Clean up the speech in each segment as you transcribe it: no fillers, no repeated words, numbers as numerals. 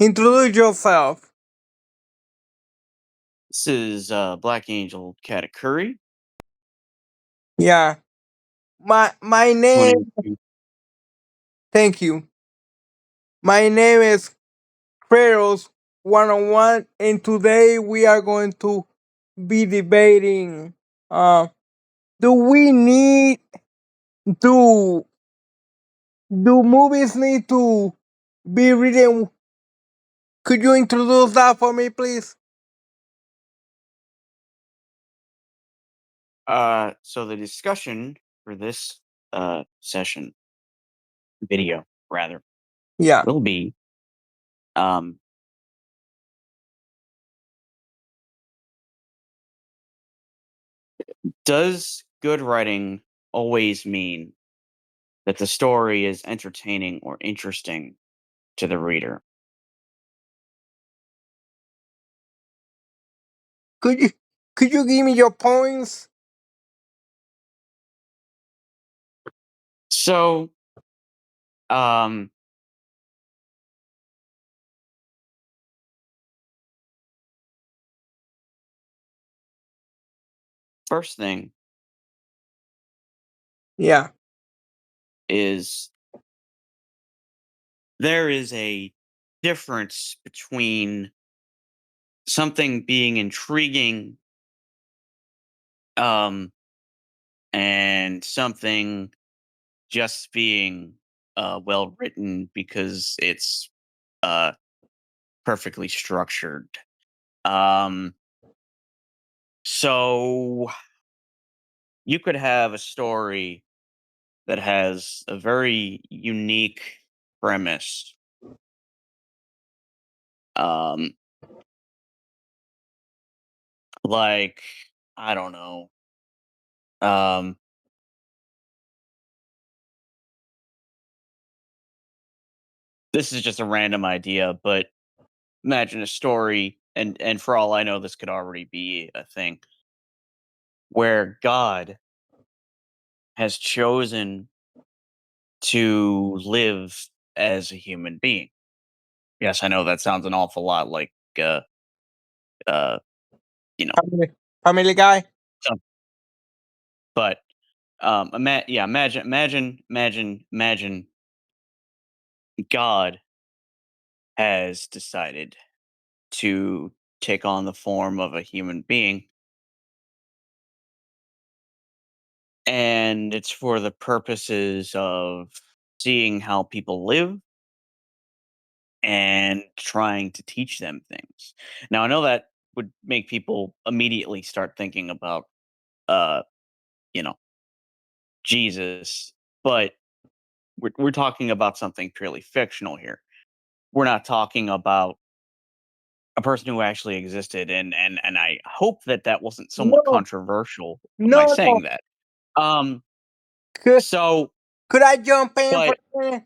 Introduce yourself. This is Black Angel Katakuri. Yeah. My name. 22. Thank you. My name is Kratos 101, and today we are going to be debating. Uh, do we need to do movies need to be written? Could you introduce that for me, please? So the discussion for this session, video rather, Yeah. will be um, does good writing always mean that the story is entertaining or interesting to the reader? Could you could you give me your points? So, um, first thing Yeah. is there is a difference between something being intriguing um and something just being well written because it's uh perfectly structured. Um so you could have a story that has a very unique premise. Um like I don't know. Um this is just a random idea, but imagine a story, and for all I know this could already be a thing, where God has chosen to live as a human being. Yes, I know that sounds an awful lot like uh uh you know, Family Guy. some, but imagine God has decided to take on the form of a human being, and it's for the purposes of seeing how people live and trying to teach them things. Now I know that would make people immediately start thinking about uh you know, Jesus, but we're talking about something purely fictional here. We're not talking about a person who actually existed, and I hope that that wasn't somewhat No, controversial by no, no. saying that. Um Could, so could I jump in for but a minute?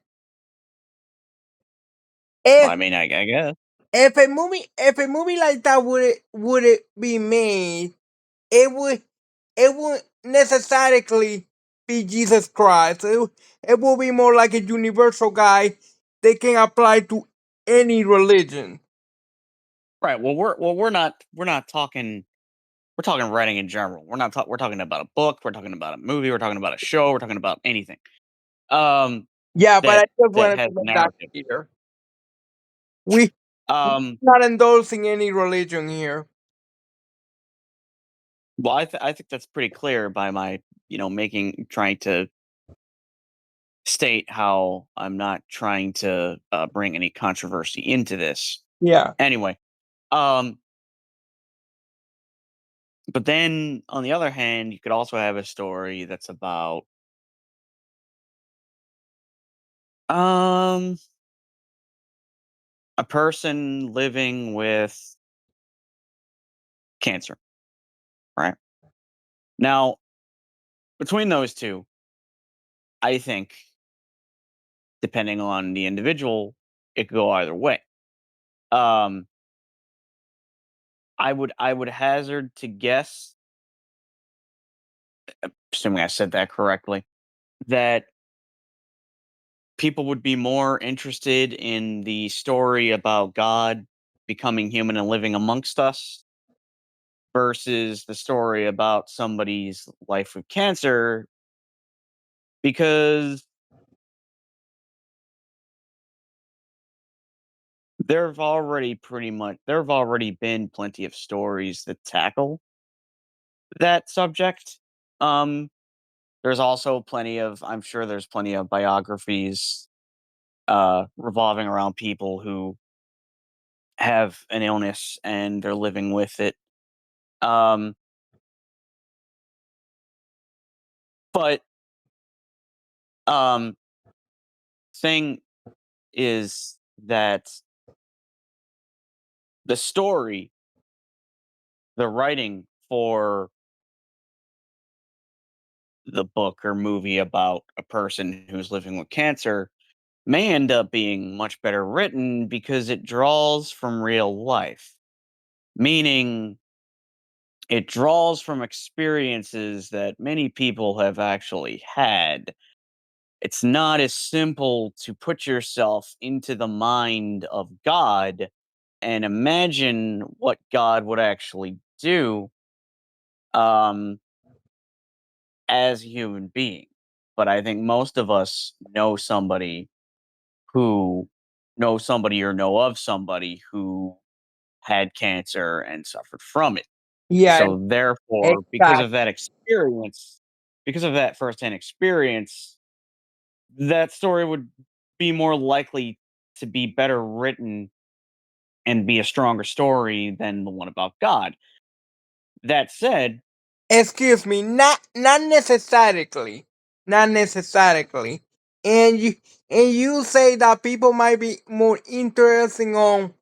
I If mean I guess. if a movie like that would it be made, it would necessarily be Jesus Christ. It will be more like a universal guy they can apply to any religion. Right. Well, we're not talking, we're talking writing in general. We're talking about a book, we're talking about a movie, we're talking about a show, we're talking about anything. Um Yeah, but I that just that wanted has to make that narrative. clear. We we're Um not endorsing any religion here. well, I think that's pretty clear by my, making trying to state how I'm not trying to bring any controversy into this. Yeah. Anyway, um but then on the other hand, you could also have a story that's about um a person living with cancer, right? Now, between those two, I think depending on the individual, it could go either way. Um I would hazard to guess, assuming I said that correctly, that people would be more interested in the story about God becoming human and living amongst us versus the story about somebody's life with cancer because there have already been plenty of stories that tackle that subject. Um there's also plenty of I'm sure there's plenty of biographies revolving around people who have an illness and they're living with it. Um but um thing is that the story, the writing for the book or movie about a person who's living with cancer may end up being much better written because it draws from real life, meaning it draws from experiences that many people have actually had. It's not as simple to put yourself into the mind of God and imagine what God would actually do um, as a human being. But I think most of us who know somebody or know of somebody who had cancer and suffered from it. Yeah, So therefore, exactly. because of that firsthand experience, that story would be more likely to be better written and be a stronger story than the one about God. That said, Excuse me, not necessarily, not necessarily. And you say that people might be more interesting on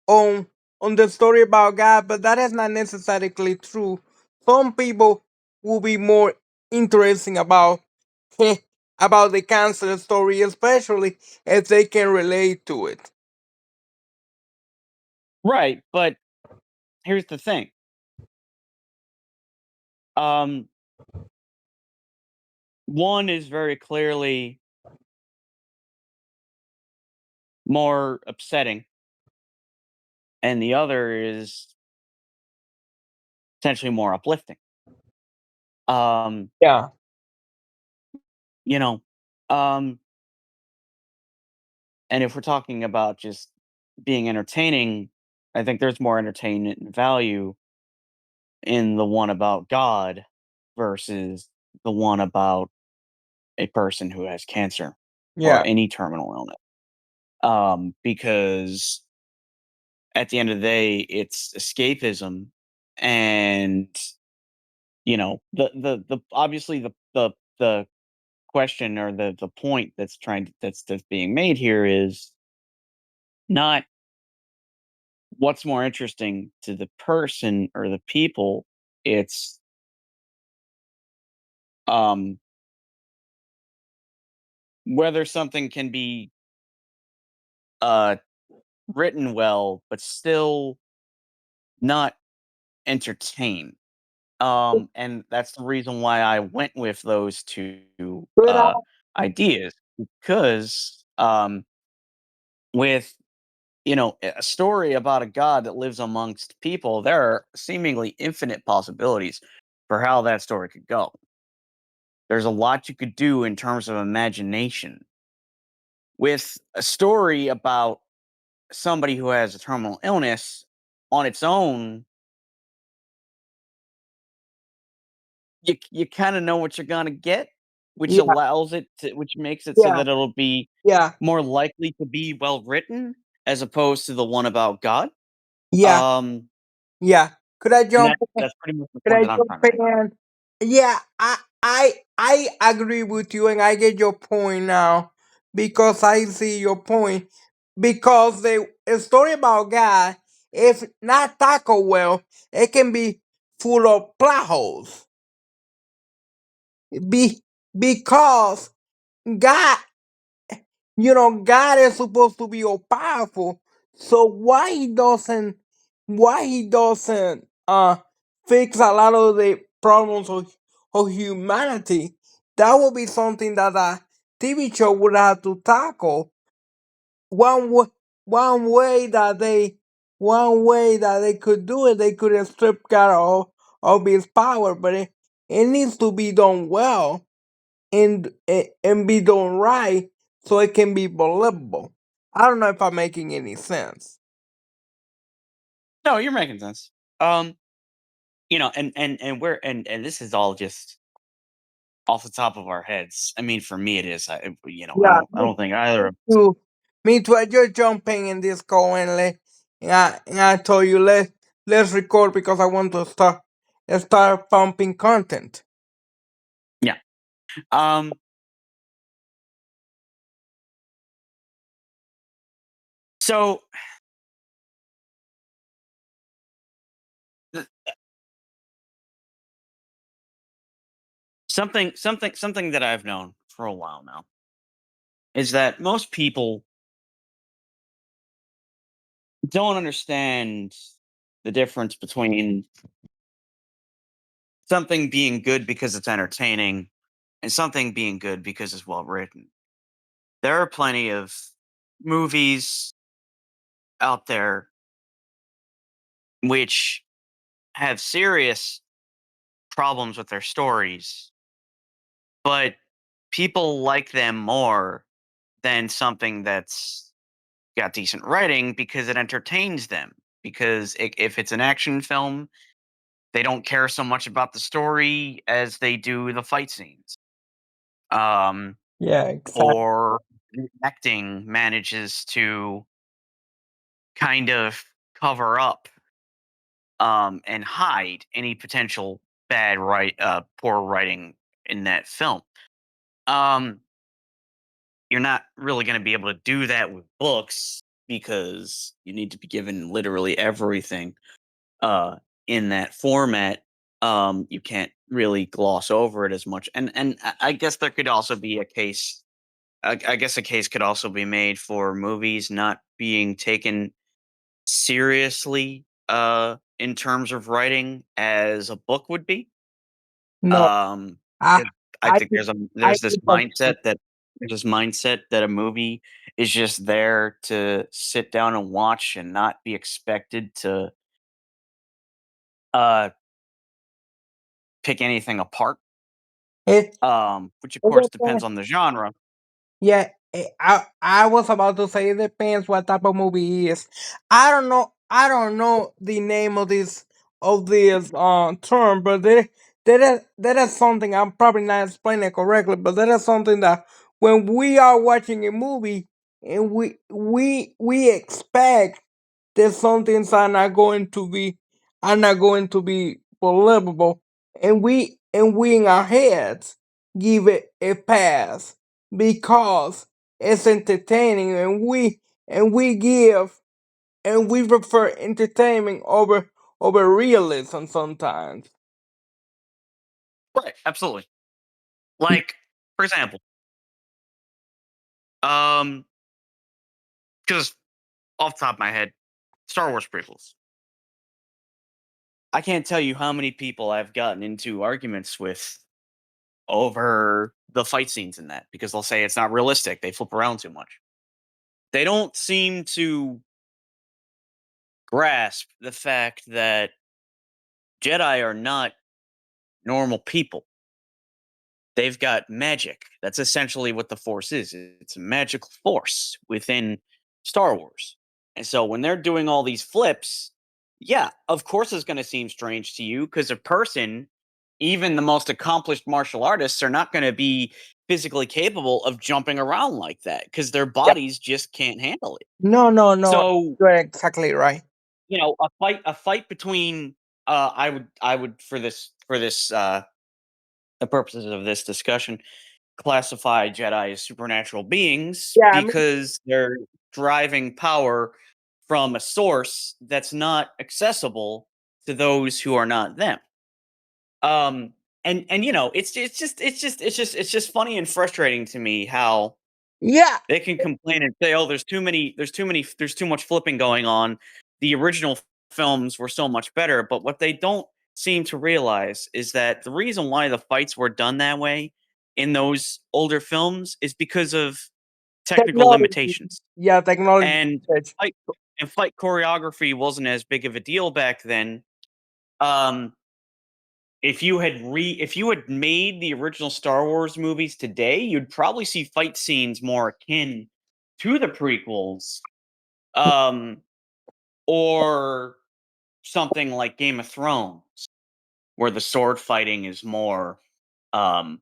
on the story about God, but that is not necessarily true. Some people will be more interesting about about the cancer story, especially if they can relate to it. right, but here's the thing. Um, one is very clearly more upsetting, and the other is potentially more uplifting. Um, Yeah, you know, um, and if we're talking about just being entertaining, I think there's more entertainment and value in the one about God versus the one about a person who has cancer or yeah, any terminal illness. Because at the end of the day, it's escapism, and the obviously the question or the point that's being made here is not what's more interesting to the person or the people. It's um whether something can be uh written well but still not entertain. And that's the reason why I went with those two but ideas because with a story about a god that lives amongst people, there are seemingly infinite possibilities for how that story could go. There's a lot you could do in terms of imagination. With a story about somebody who has a terminal illness on its own, you kind of know what you're gonna get, yeah, which makes it so yeah, that it'll be yeah, more likely to be well written as opposed to the one about God. yeah, Um, yeah. Could I and jump? that's pretty much the Could point I that I'm jump trying to make. in? Yeah, I agree with you, and I get your point now because I see your point. Because the a story about God, if not tackled well, it can be full of plot holes. Because God, God is supposed to be all powerful. So why he doesn't fix a lot of the problems of humanity? That would be something that TV show would have to tackle one wa- one way that they one way that they could do it. They could strip God of his power, but it needs to be done well and be done right so it can be believable. I don't know if I'm making any sense. No, you're making sense. Um, and we're and this is all just off the top of our heads. I mean, for me, it is. Yeah, I don't think either. too. Me too. I just jumping in this call and I told you let's record because I want to start pumping content. Yeah. Um. So th- something that I've known for a while now is that most people don't understand the difference between something being good because it's entertaining and something being good because it's well written. There are plenty of movies out there which have serious problems with their stories, but people like them more than something that's got decent writing because it entertains them. Because if it's an action film, they don't care so much about the story as they do the fight scenes. Um, Yeah, exactly. or the acting manages to kind of cover up and hide any potential poor writing in that film. Um, you're not really going to be able to do that with books because you need to be given literally everything uh, in that format. You can't really gloss over it as much, and I guess there could also be a case. I guess a case could also be made for movies not being taken seriously in terms of writing as a book would be. No, Um, I 'Cause I I think I there's this disagree. mindset that a movie is just there to sit down and watch and not be expected to uh pick anything apart. It, Which of it course depends depends. on the genre. Yeah, I was about to say it depends what type of movie it is. I don't know. I don't know the name of this term, but there is something I'm probably not explaining it correctly, but there is something that when we are watching a movie and we expect that some things are not going to be believable, and we in our heads give it a pass because it's entertaining and we give and we prefer entertainment over realism sometimes. Right, absolutely. Like, for example, um, because off the top of my head, Star Wars prequels. I can't tell you how many people I've gotten into arguments with over the fight scenes in that because they'll say it's not realistic. They flip around too much. They don't seem to grasp the fact that Jedi are not normal people. They've got magic. That's essentially what the Force is. It's a magical force within Star Wars. And so when they're doing all these flips, yeah, of course it's going to seem strange to you because a person, even the most accomplished martial artists, are not going to be physically capable of jumping around like that because their Yeah. bodies just can't handle it. No, So, you're exactly right. a fight between I would for this the purposes of this discussion classify Jedi as supernatural beings Yeah, I mean, because they're driving power from a source that's not accessible to those who are not them. Um, and it's just funny and frustrating to me how yeah, they can complain and say, "Oh, there's too much flipping going on. The original films were so much better." But what they don't seem to realize is that the reason why the fights were done that way in those older films is because of technical Technology. limitations. Yeah, technology. And fight fight choreography wasn't as big of a deal back then. Um, if you had made the original Star Wars movies today, you'd probably see fight scenes more akin to the prequels, um, or something like Game of Thrones, where the sword fighting is more, um,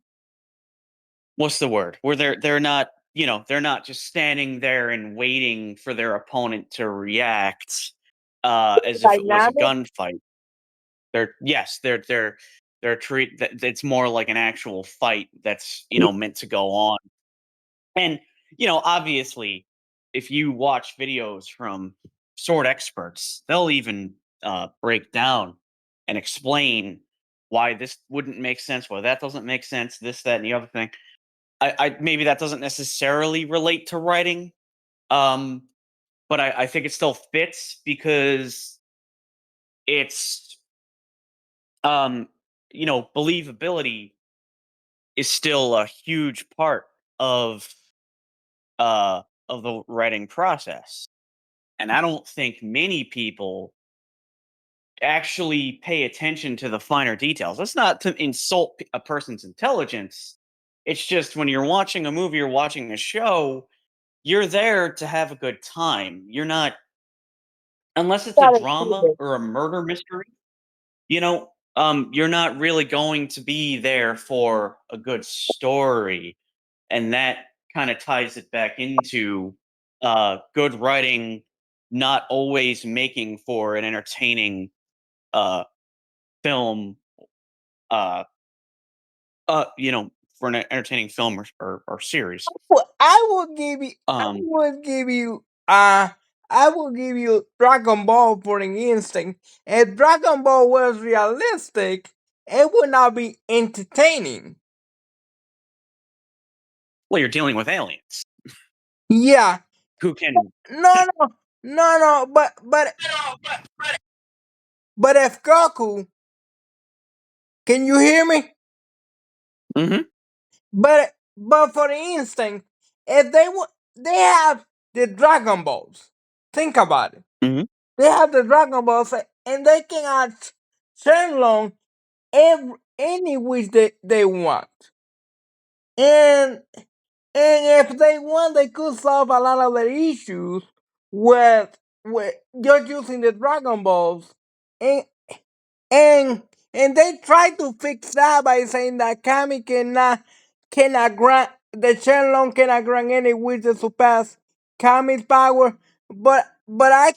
what's the word? Where they're not, they're not just standing there and waiting for their opponent to react, as if it was a Dynamic. gunfight. They're yes, they're treat that it's more like an actual fight that's, meant to go on. And, obviously, if you watch videos from sword experts, they'll even break down and explain why this wouldn't make sense, why that doesn't make sense, this, that, and the other thing. I maybe that doesn't necessarily relate to writing, um, but I think it still fits because it's um, believability is still a huge part of the writing process. And I don't think many people actually pay attention to the finer details. That's not to insult a person's intelligence. It's just when you're watching a movie or watching a show, you're there to have a good time. You're not, unless it's a Got drama it. or a murder mystery, you're not really going to be there for a good story. And that kind of ties it back into good writing not always making for an entertaining uh, film, uh, for an entertaining film or series. Well, I will give you. I Um, will give you. I will give you Dragon Ball for an instinct. If Dragon Ball was realistic, it would not be entertaining. well, you're dealing with aliens Yeah. who can. No, no, no, no. But if Goku, can you hear me? Mhm, But for the instinct, if they have the Dragon Balls. Think about it. mhm. They have the Dragon Balls, and they can add Shenlong any wish they want. And if they want, they could solve a lot of their issues with just using the Dragon Balls. And and and they try to fix that by saying that Kami cannot grant the Shenlong cannot grant any wish to surpass Kami's power. But I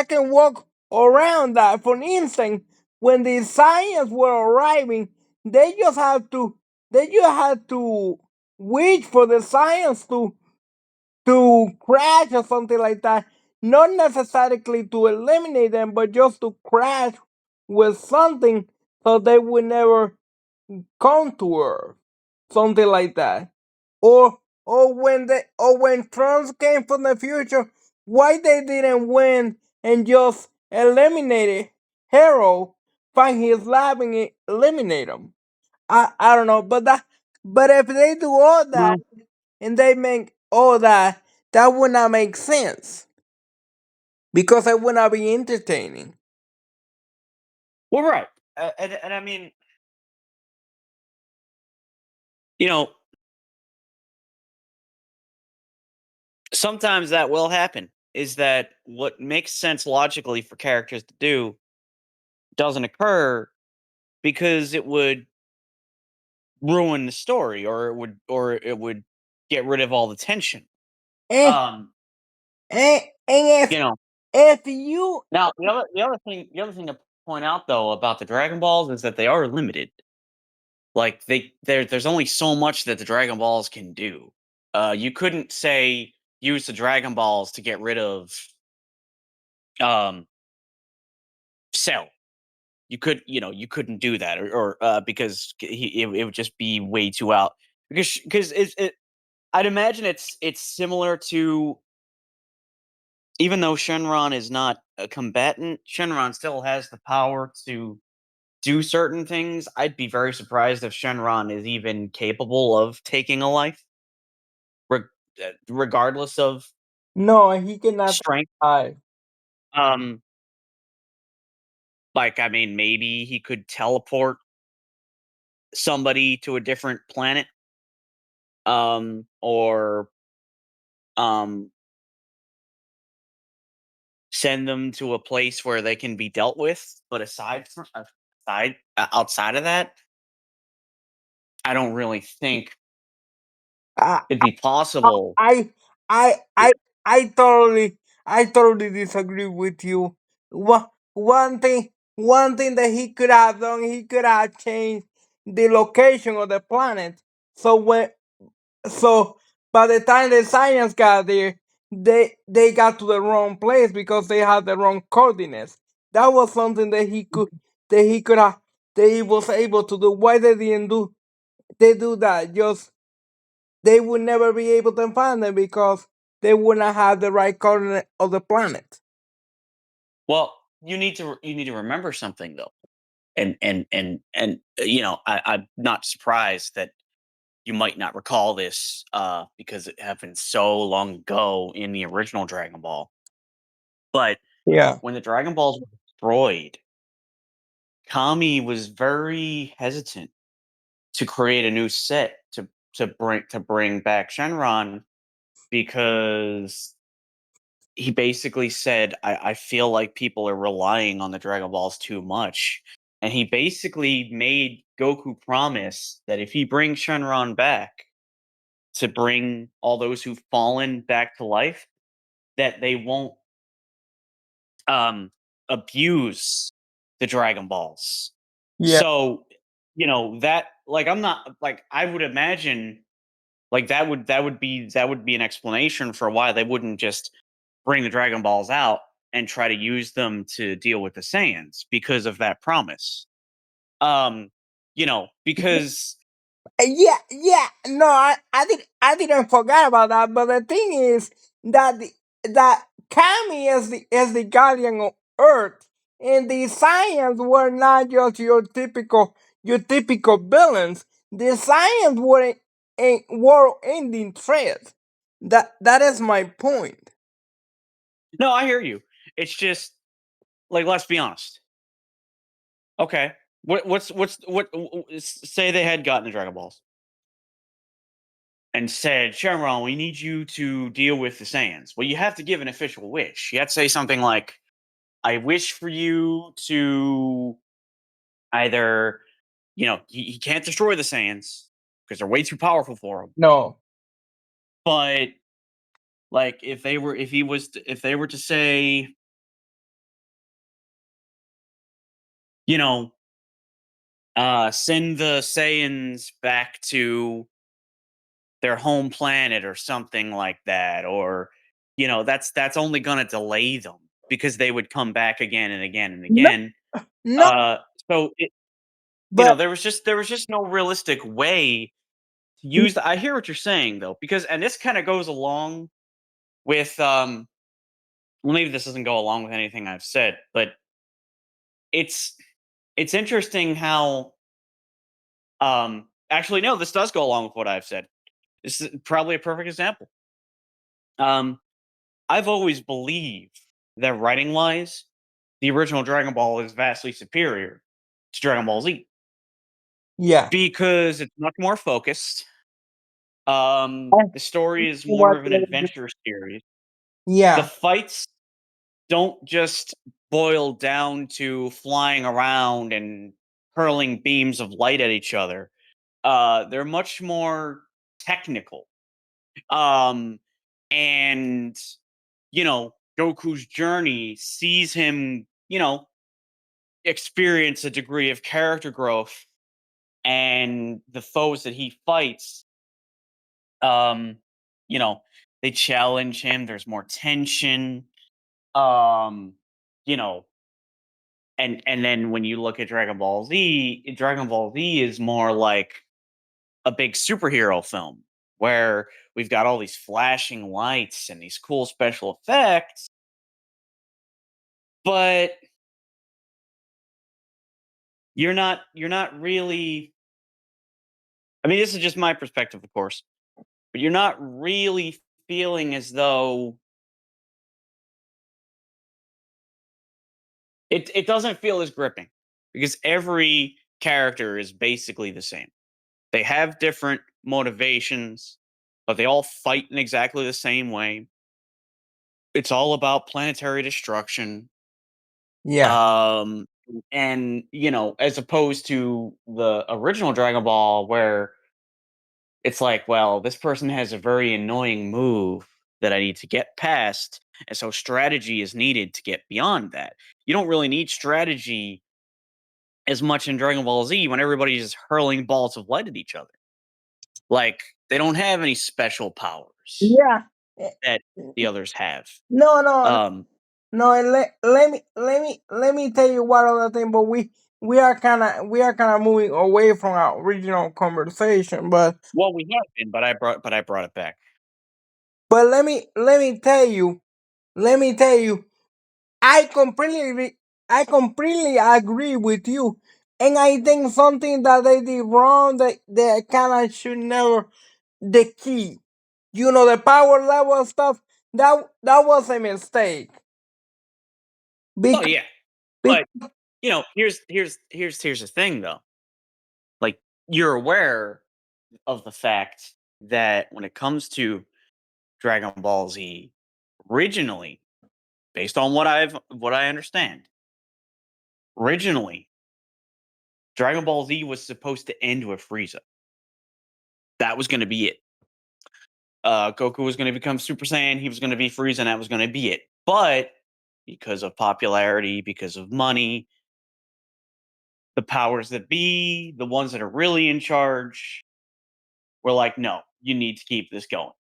can walk around that. For instance, when the Saiyans were arriving, they just have to they just had to wait for the Saiyans to crash or something like that. Not necessarily to eliminate them, but just to crash with something so they would never come to Earth. Something like that. Or when Trunks came from the future, why they didn't win and just eliminated Hero, find his lab and eliminate him. I don't know, but if they do all that Well, and they make all that, that would not make sense because it would not be entertaining. well, right. And I mean, you know, sometimes that will happen. Is that what makes sense logically for characters to do doesn't occur because it would ruin the story or it would get rid of all the tension. And Um, and you know. if you Now the other thing to point out though about the Dragon Balls is that they are limited. Like there's only so much that the Dragon Balls can do. You couldn't say use the Dragon Balls to get rid of um Cell. You couldn't do that or because it would just be way too out because I'd imagine it's similar to, even though Shenron is not a combatant, Shenron still has the power to do certain things, I'd be very surprised if Shenron is even capable of taking a life, reg- regardless of No, he cannot strength. survive. Um, like, I mean, maybe he could teleport somebody to a different planet, or um, send them to a place where they can be dealt with. But outside of that, I don't really think I, it'd be I, possible. I, I, Y- I I totally disagree with you. One thing that he could have done, he could have changed the location of the planet. So so by the time the science got there, they got to the wrong place because they had the wrong coordinates. That was something that he could have that he was able to do. Why they didn't do that? Just they would never be able to find them because they wouldn't have the right coordinate of the planet. Well, you need to remember something though, and I'm not surprised that you might not recall this, because it happened so long ago in the original Dragon Ball. But Yeah. when the Dragon Balls were destroyed, Kami was very hesitant to create a new set to bring back Shenron because he basically said, I feel like people are relying on the Dragon Balls too much. And he basically made Goku promise that if he brings Shenron back to bring all those who've fallen back to life, that they won't um abuse the Dragon Balls. Yeah. So, that, like, I'm not like, I would imagine, like, that would be an explanation for why they wouldn't just bring the Dragon Balls out and try to use them to deal with the Saiyans because of that promise. Because Yeah. No, I didn't forget about that. But the thing is that Kami is the guardian of Earth, and the Saiyans were not just your typical villains. The Saiyans were a world-ending threat. That is my point. no, I hear you. It's just, like, let's be honest. Okay. Say they had gotten the Dragon Balls and said, Shenron, we need you to deal with the Saiyans. Well, you have to give an official wish. You have to say something like, I wish for you to either, he can't destroy the Saiyans because they're way too powerful for him. No. But, like, if they were to say, you know, send the Saiyans back to their home planet or something like that, or, that's only going to delay them because they would come back again and again and No. again. No. uh so But there was just no realistic way to use I hear what you're saying though, because, and this kind of goes along with, well, maybe this doesn't go along with anything I've said, but it's it's interesting how, actually, no, this does go along with what I've said. This is probably a perfect example. um I've always believed that, writing wise, the original Dragon Ball is vastly superior to Dragon Ball Z yeah. because it's much more focused. The story is more What of an adventure series. The Yeah. fights don't just boil down to flying around and hurling beams of light at each other. They're much more technical. Um, and Goku's journey sees him, experience a degree of character growth, and the foes that he fights, um, you know, they challenge him. There's more tension. Um, you know, and then when you look at Dragon Ball Z is more like a big superhero film where we've got all these flashing lights and these cool special effects, but you're not really. I mean, this is just my perspective, of course, but you're not really feeling as though it doesn't feel as gripping because every character is basically the same. They have different motivations, but they all fight in exactly the same way. It's all about planetary destruction. Yeah, Um, and as opposed to the original Dragon Ball, where it's like, well, this person has a very annoying move that I need to get past, and so strategy is needed to get beyond that. You don't really need strategy as much in Dragon Ball Z when everybody's just hurling balls of light at each other. Like, they don't have any special powers yeah. Eh, that the others have. No, no, Um, no. And let me tell you one other thing. But we are kind of moving away from our original conversation. well, we have been, but I brought it back. But let me tell you, I completely agree with you, and I think something that they did wrong, they kind of should never the key. The power level stuff. That was a mistake. Oh Because, yeah, but here's the thing though. Like, you're aware of the fact that when it comes to Dragon Ball Z, originally, based on what I understand, originally Dragon Ball Z was supposed to end with Frieza. That was going to be it. Goku was going to become Super Saiyan. He was going to be Frieza, and that was going to be it. But because of popularity, because of money, the powers that be, the ones that are really in charge, were like, no, you need to keep this going.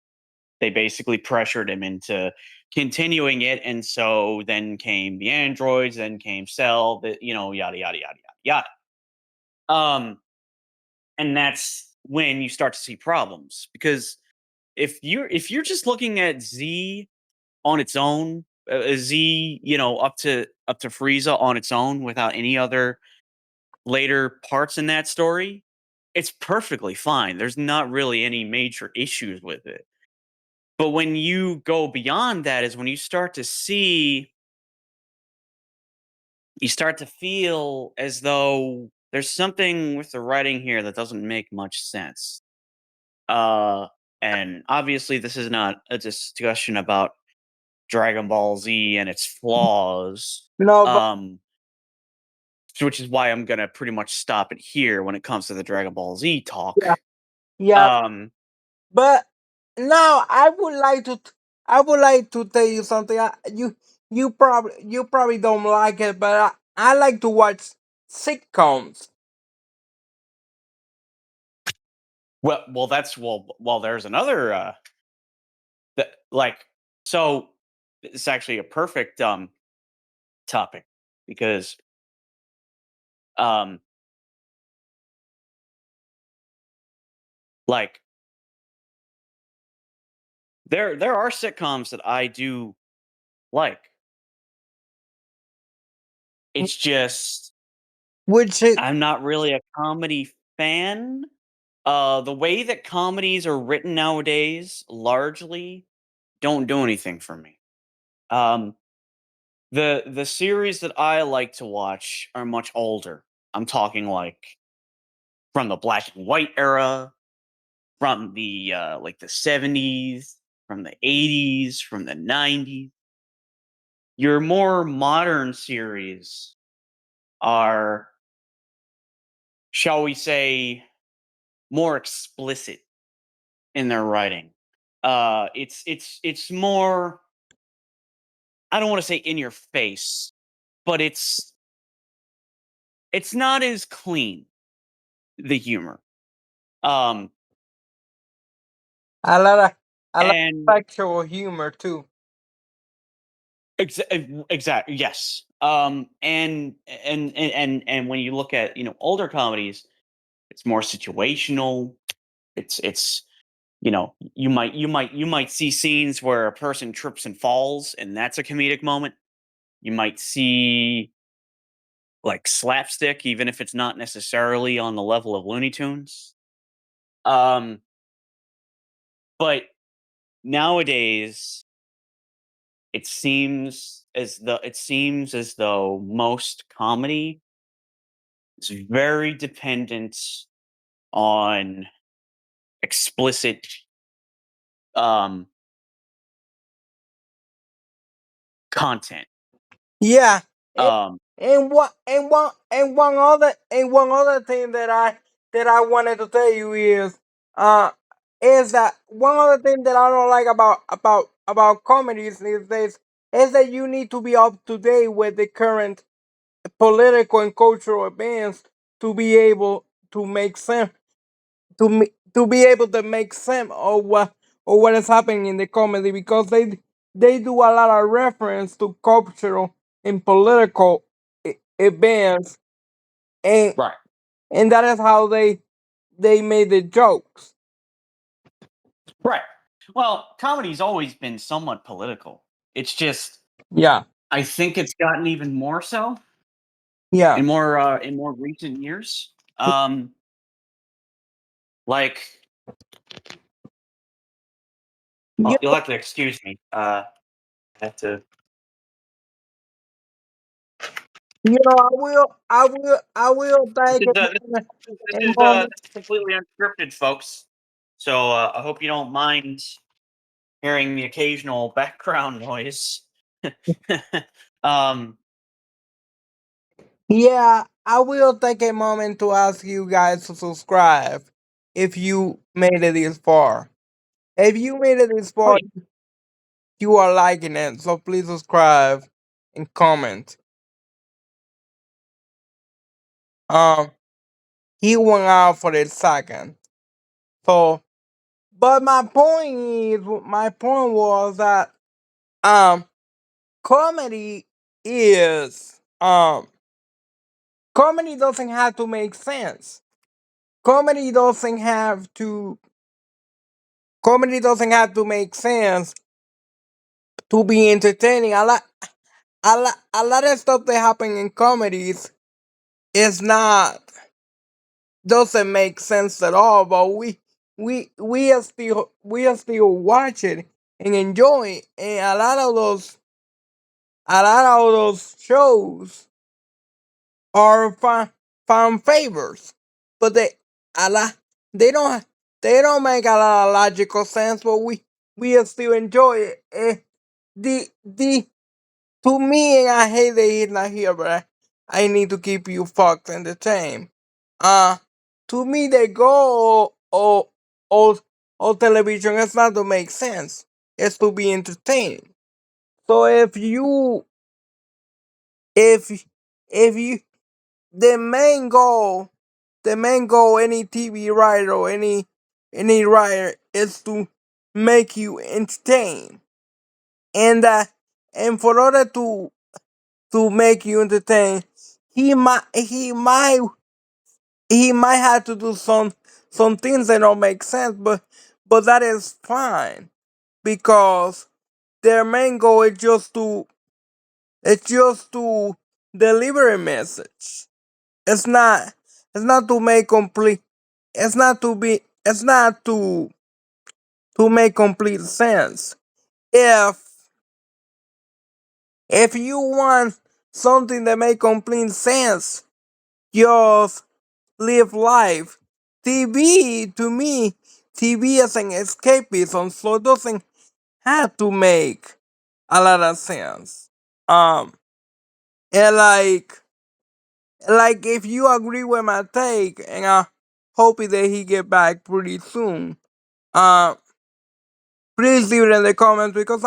They basically pressured him into continuing it, and so then came the androids, then came Cell, yada yada yada yada yada. And that's when you start to see problems because if you're just looking at Z on its own, Z, up to Frieza on its own without any other later parts in that story, it's perfectly fine. There's not really any major issues with it. But when you go beyond that is when you start to feel as though there's something with the writing here that doesn't make much sense. Uh, and obviously, this is not a discussion about Dragon Ball Z and its flaws. no, but Which is why I'm gonna pretty much stop it here when it comes to the Dragon Ball Z talk. yeah, yeah. Um, But now I would like to tell you something. You probably don't like it, but I like to watch sitcoms. well, there's another that like so it's actually a perfect topic because um like there are sitcoms that I do like. It's just Which is I'm not really a comedy fan. The way that comedies are written nowadays largely don't do anything for me. Um, the series that I like to watch are much older. I'm talking like from the black and white era, from the 70s, from the 80s, from the 90s. Your more modern series are, shall we say, more explicit in their writing. It's more, I don't want to say in your face, but it's not as clean, the humor. Um a lot of and sexual humor too. exactly, yes. And when you look at, older comedies, it's more situational. It's you might see scenes where a person trips and falls, and that's a comedic moment. You might see like slapstick, even if it's not necessarily on the level of Looney Tunes. Um, but nowadays, it seems as though most comedy is very dependent on explicit um content. Yeah, and, Um, one other thing that I wanted to tell you uh is that one other thing that I don't like about comedies these days is that you need to be up to date with the current political and cultural events to be able to make sense to be able to make sense of what is happening in the comedy because they do a lot of reference to cultural and political events and right. that is how they made the jokes. Right. Well, comedy's always been somewhat political. It's just Yeah, I think it's gotten even more so yeah, in more recent years. Like you you'll have to excuse me. I have to. I will This take is a moment, this a is moment. this is completely unscripted, folks. So I hope you don't mind hearing the occasional background noise. um, Yeah, I will take a moment to ask you guys to subscribe if you made it this far. If you made it this oh far, yeah, you are liking it, so please subscribe and comment. Um, he went out for the second. So, but my point was that um, comedy is comedy doesn't have to make sense. Comedy doesn't have to comedy doesn't have to make sense to be entertaining. A lot of stuff that happen in comedies is not doesn't make sense at all. But we are still watching and enjoying, and a lot of those shows are fan favors, but a lot they don't they don't make a lot of logical sense. But we are still enjoy it. The To me, and I hate that he's not here, but I need to keep you fucked entertained. Uh, to me, the goal of television is not to make sense. It's to be entertaining. So if if you, the the main goal, any TV writer or any writer is to make you entertain, and and for order to make you entertain, he might he might have to do some things that don't make sense, but that is fine because their main goal is just to deliver a message. It's not it's not to make complete it's not to be it's not to make complete sense. If if you want something that make complete sense, just live life. TV, to me, TV is an escapism, so it doesn't have to make a lot of sense. Um, and like if you agree with my take, and I hope that he get back pretty soon. Um, please leave it in the comments because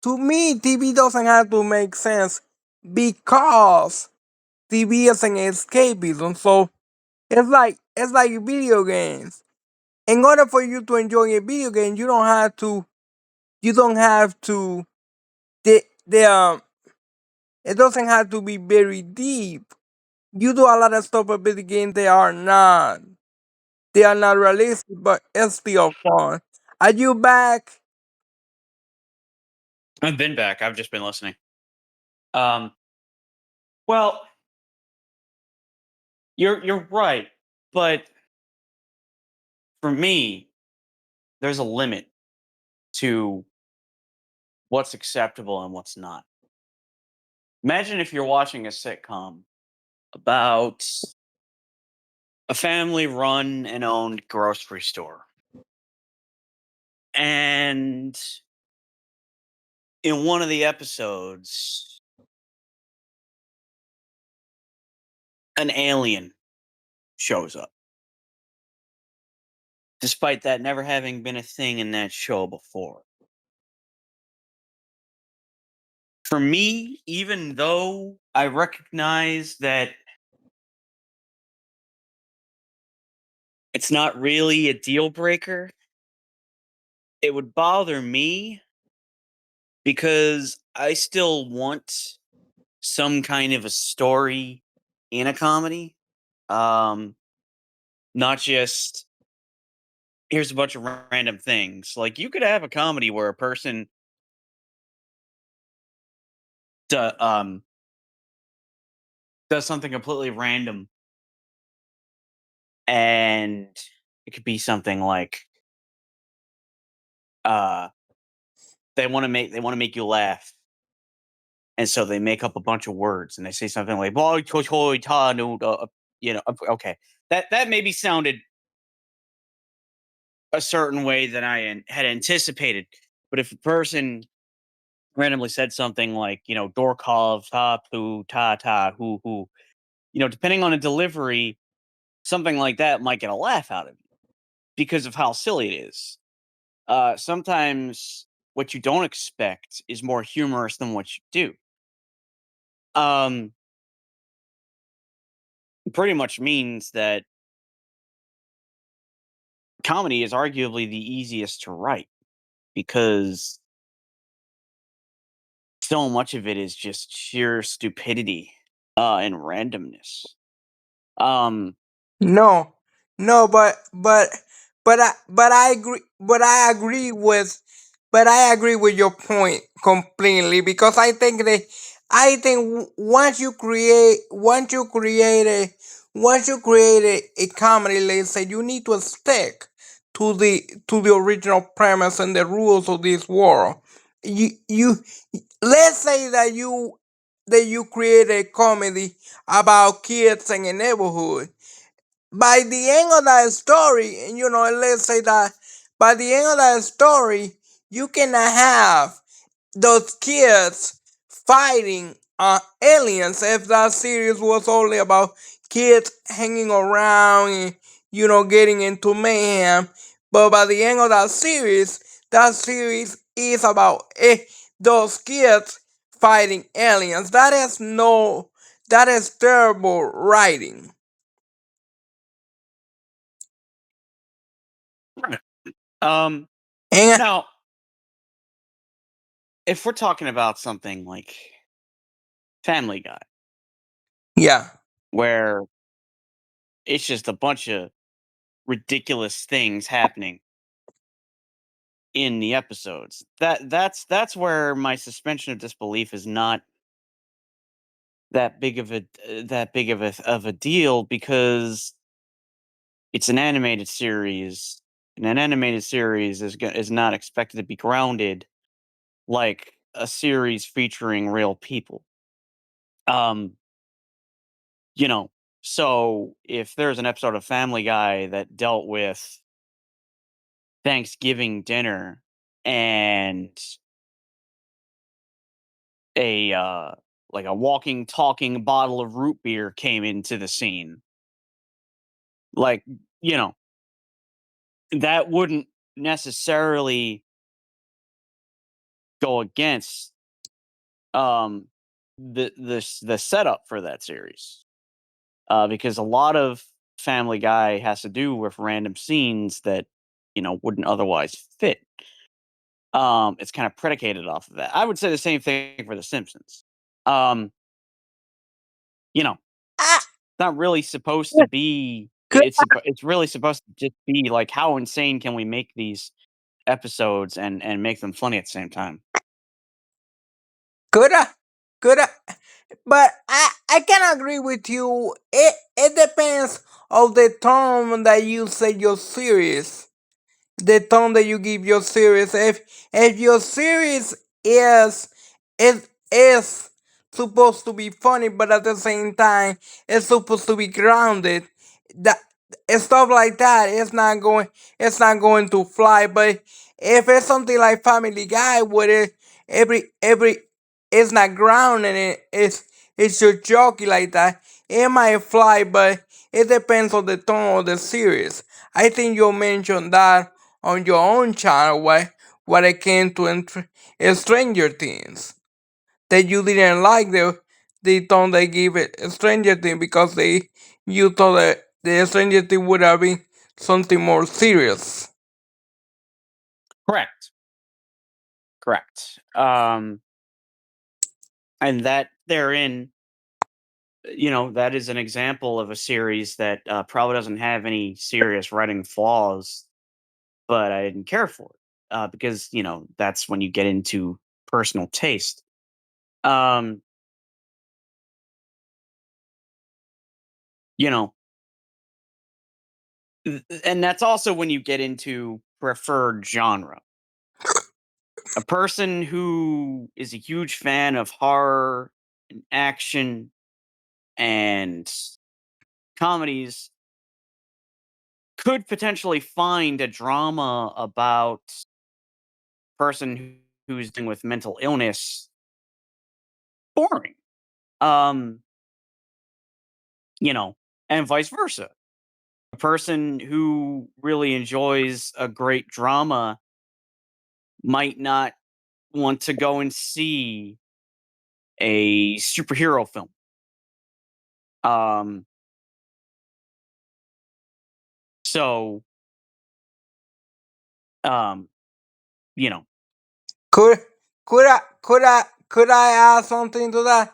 to me, TV doesn't have to make sense because TV is an escapism. So it's like video games. In order for you to enjoy a video game, you don't have to the it doesn't have to be very deep. You do a lot of stuff with video games they are not realistic, but it's still fun. Are you back? I've been back. I've just been listening. Um, well, you're right, but for me, there's a limit to what's acceptable and what's not. Imagine if you're watching a sitcom about a family run and owned grocery store. And in one of the episodes, an alien shows up, despite that never having been a thing in that show before. For me, even though I recognize that it's not really a deal breaker, it would bother me because I still want some kind of a story in a comedy. Um, Not just here's a bunch of random things. Like you could have a comedy where a person do, does something completely random, and it could be something like uh, they want to make you laugh, and so they make up a bunch of words and they say something like "boy toy toy ta no," okay, that maybe sounded a certain way than had anticipated, but if a person randomly said something like Dorkov ta poo ta ta who depending on the delivery, something like that might get a laugh out of you because of how silly it is. Sometimes what you don't expect is more humorous than what you do. Um, Pretty much means that comedy is arguably the easiest to write because so much of it is just sheer stupidity and randomness. Um, No, no, but I agree. But I agree with your point completely because I think once you create a comedy, let's say you need to stick to the original premise and the rules of this world. You let's say that you create a comedy about kids in a neighborhood. By the end of that story, and let's say that by the end of that story, you cannot have those kids fighting aliens if that series was only about kids hanging around and getting into mayhem. But by the end of that series is about those kids fighting aliens. That is terrible writing. right. um, And Now, if we're talking about something like Family Guy, yeah. where it's just a bunch of ridiculous things happening in the episodes. That's where my suspension of disbelief is not that big of a deal because it's an animated series, and an animated series is not expected to be grounded like a series featuring real people. Um, you know, so if there's an episode of Family Guy that dealt with Thanksgiving dinner and a like a walking talking bottle of root beer came into the scene, like, you know that wouldn't necessarily go against um the setup for that series, because a lot of Family Guy has to do with random scenes that wouldn't otherwise fit. It's kind of predicated off of that. I would say the same thing for The Simpsons. um you know Ah, not really supposed to good, be good, it's really supposed to just be like, how insane can we make these episodes and make them funny at the same time? good, good. But I can agree with you. It depends on the tone that you say your series, the tone that you give your series. If your series is supposed to be funny, but at the same time it's supposed to be grounded, that stuff like that it's not going to fly. But if it's something like Family Guy, where every it's not grounded, it's just jokey like that, it might fly. But it depends on the tone of the series. I think you mentioned that on your own channel when it came to Stranger Things, that you didn't like the tone they give it Stranger Things because you thought that the Stranger Things would have been something more serious. Correct. Correct. And that therein, that is an example of a series that probably doesn't have any serious writing flaws, but I didn't care for it because that's when you get into personal taste. Um, you know, and that's also when you get into preferred genre. A person who is a huge fan of horror and action and comedies could potentially find a drama about who's dealing with mental illness boring. Um, you know, and vice versa. A person who really enjoys a great drama might not want to go and see a superhero film. Um, so, um, you know, Could could I add something to that?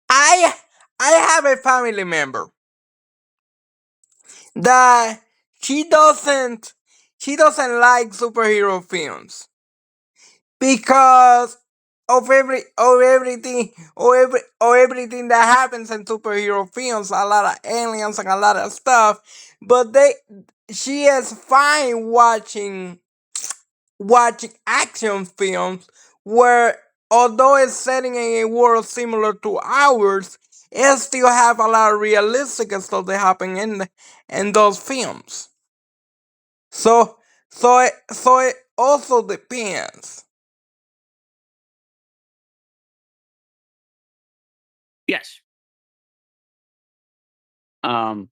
I I have a family member that she doesn't she doesn't like superhero films because of everything or everything that happens in superhero films, a lot of aliens and a lot of stuff. But she is fine watching action films where, although it's setting in a world similar to ours, it still have a lot of realistic stuff that happen in those films. So so it also depends. yes. Um,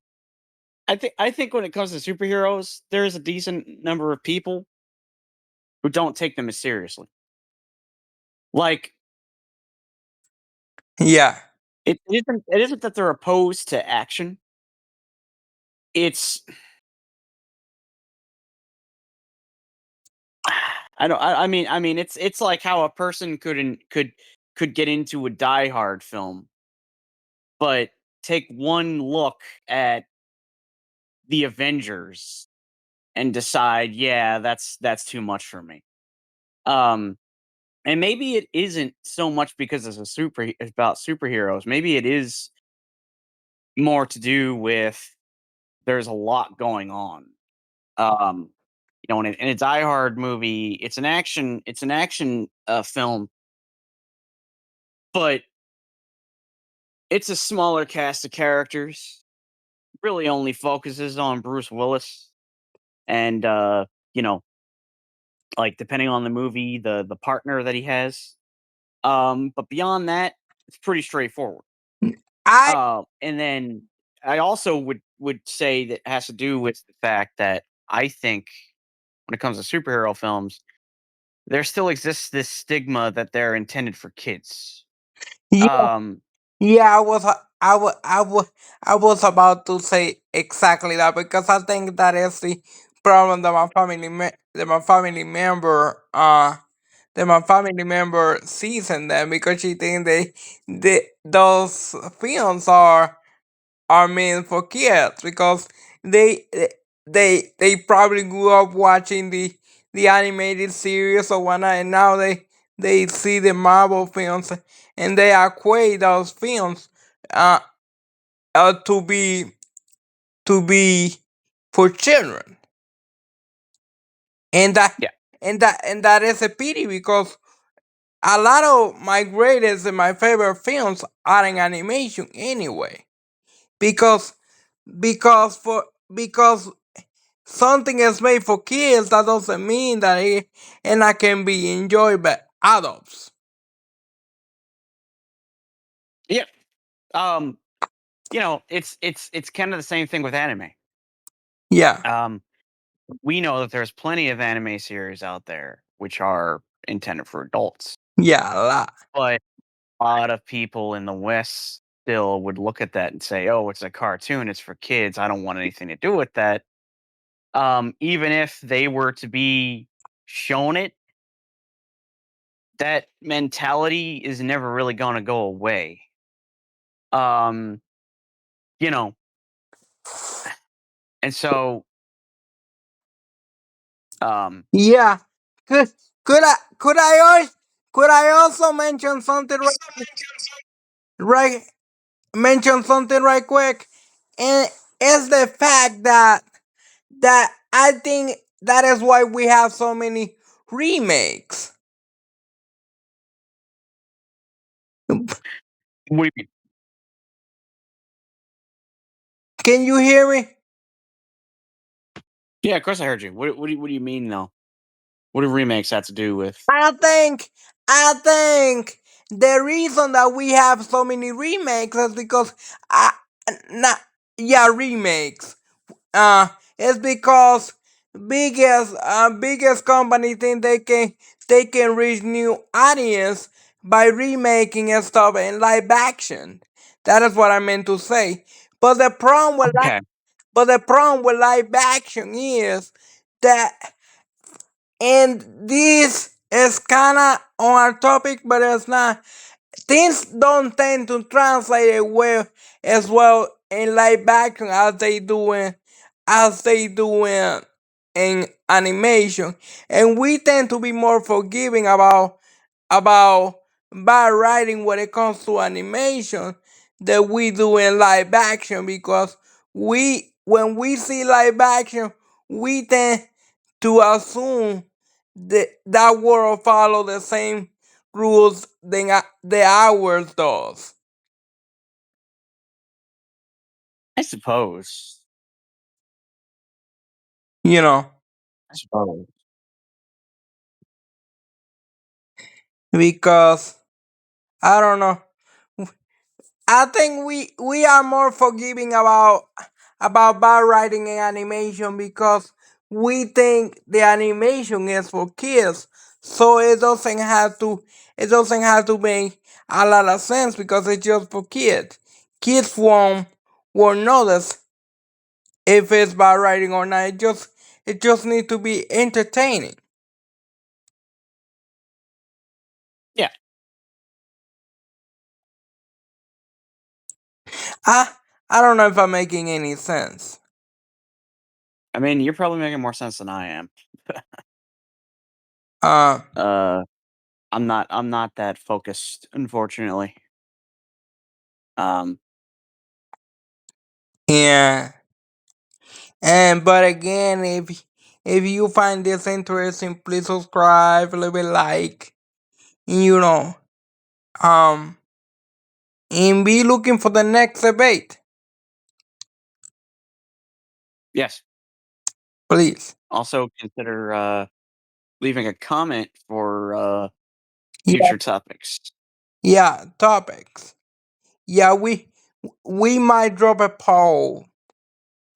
I think when it comes to superheroes, there's a decent number of people who don't take them as seriously. Like Yeah. it isn't that they're opposed to action. It's I mean it's like how a person could get into a Die Hard film, but take one look at the Avengers and decide, yeah, that's too much for me. Um and maybe it isn't so much because it's about superheroes. Maybe it is more to do with there's a lot going on. Um in a Die Hard movie, it's an action film, but it's a smaller cast of characters. Really only focuses on Bruce Willis and you know, like depending on the movie, the partner that he has. But beyond that, it's pretty straightforward. I And then I also would say that has to do with the fact that I think when it comes to superhero films, there still exists this stigma that they're intended for kids. Yeah, Um, yeah, I was about to say exactly that because I think that is the problem that my family member sees in them, because she think those films are meant for kids because they they probably grew up watching the animated series or whatnot, and now they see the Marvel films and they equate those films uh, to be for children, and Yeah. that is a pity because a lot of my greatest and my favorite films are in animation anyway. Because because something is made for kids, that doesn't mean that it and I can be enjoyed by adults. Yeah. Um, it's kind of the same thing with anime. Yeah, Um, we know that there's plenty of anime series out there which are intended for adults, yeah, a lot. but a lot of people in the West still would look at that and say, "Oh, it's a cartoon. It's for kids. I don't want anything to do with that." Even if they were to be shown it, that mentality is never really going to go away. Um, you know, and so um, Yeah. Could could I could I al- could I also mention something right mention something right quick? And it's the fact that I think that is why we have so many remakes. what do you Can you hear me? Yeah, of course I heard you. What do you mean though? What do remakes have to do with? I think I think the reason that we have so many remakes is because I not yeah remakes. It's because biggest company think they can reach new audience by remaking and stuff in live action. That is what I meant to say. But the problem with Okay, live action is that, and this is kind of on our topic, but it's not. Things don't tend to translate it well as well in live action as they do in animation, and we tend to be more forgiving about bad writing when it comes to animation than we do in live action because we when we see live action we tend to assume that that world follow the same rules than the ours does. I suppose. You know, I suppose. because I don't know. I think we are more forgiving about bad writing and animation because we think the animation is for kids, so it doesn't have to make a lot of sense because it's just for kids. Kids won't notice if it's bad writing or not. It just needs to be entertaining. Yeah, I I don't know if I'm making any sense. I mean, you're probably making more sense than I am. Uh Uh, I'm not that focused, unfortunately. Um, yeah. And but again, if you find this interesting, please subscribe, leave a like, you know, um, and be looking for the next debate, yes. please. Also consider leaving a comment for Yeah, future topics. yeah, topics. Yeah, we might drop a poll.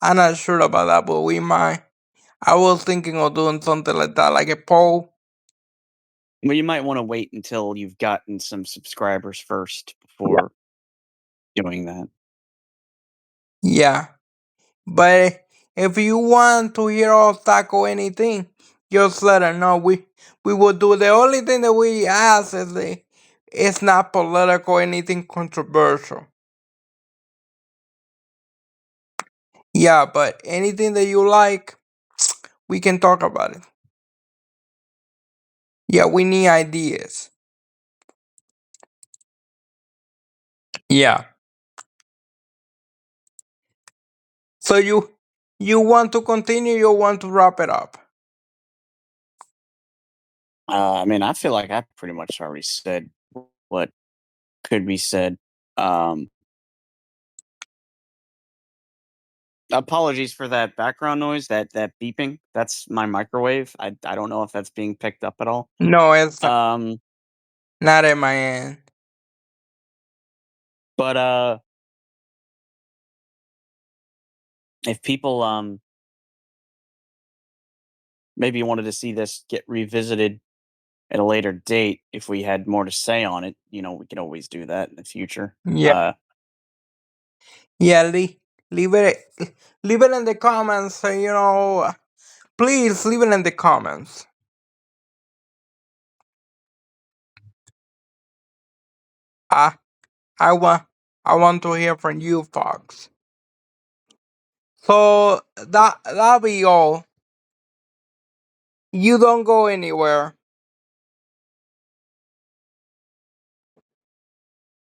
I'm not sure about that, but we might. I was thinking of doing something like that, like a poll. Well, you might want to wait until you've gotten some subscribers first Yeah. before doing that. Yeah. But if you want to hear us tackle anything, just let us know. We will do. The only thing that we ask is it's not political, anything controversial. Yeah, but anything that you like, we can talk about it. Yeah, we need ideas. Yeah. So you want to continue? You want to wrap it up? I mean, I feel like I pretty much already said what could be said. Um, Apologies for that background noise, that beeping. That's my microwave. I don't know if that's being picked up at all. No, it's Um, not at my end. but if people maybe wanted to see this get revisited at a later date, if we had more to say on it, we can always do that in the future. Yeah, yeah. Leave it, leave it in the comments. Please leave it in the comments. I I want I want to hear from you, Fox. So that'll be all. You don't go anywhere.